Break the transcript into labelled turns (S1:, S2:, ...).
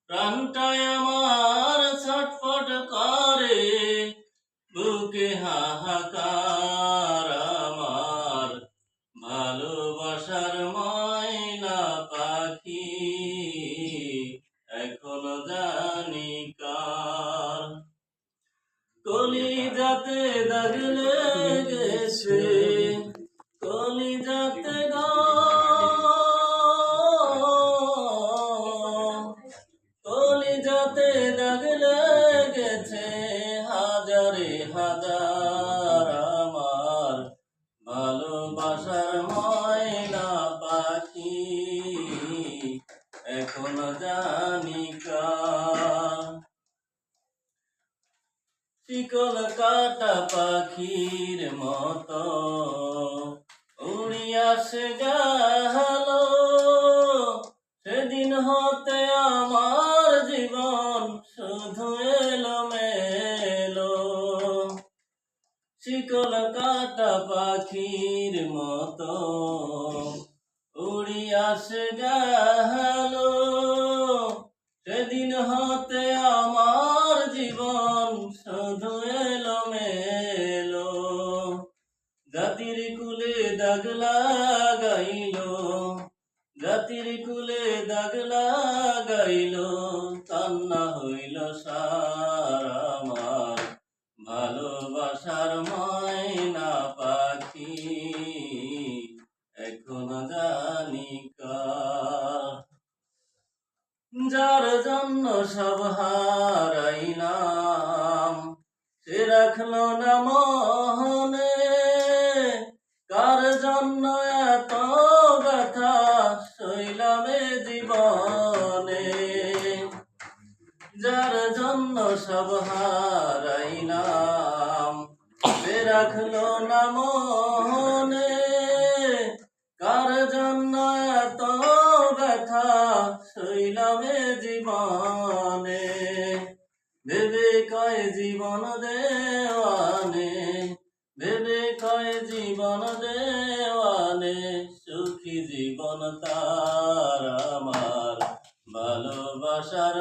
S1: প্রাণটায় আমার ছটফট করে, বুকে হাহাকার আমার ভালোবাসার ময়না পাখি এখনো জানি কার। কলিজাতে দাগ লেগেছে, কলিজাতে কলিজাতে দাগ লেগেছে, হাজারে হাজার আমার ভালোবাসার ময়না পাখি এখনো জানি কার। শিকল কাটা পাখির মতো উড়িয়া সে গেল, সেদিন হতে আমার জীবন শুধু এলোমেলো। শিকল কাটা পাখির মতো উড়িয়া সে গেল, সেদিন হতে আমার জীবন শুধু এলোমেলো। জাতির কুলে দাগ লাগাইল, জাতির কুলে দাগ লাগাইল, কান্না হইল সার আমার ভালোবাসার ময়না পাখি এখনো জানি কার। যার জন্য সব হারাইলাম সে রাখলো না মনে, কার জন্য এত ব্যথা সইলাম এ জীবনে। যার জন্য সব হারাইলাম সে রাখলো না মনে, কার জন্য এত ব্যথা সইলাম এ জীবনে। ভেবে কয় জীবন দেওয়ানে, ভেবে কয় জীবন দেওয়ানে, সুখী জীবন তার আমার ভালোবাসার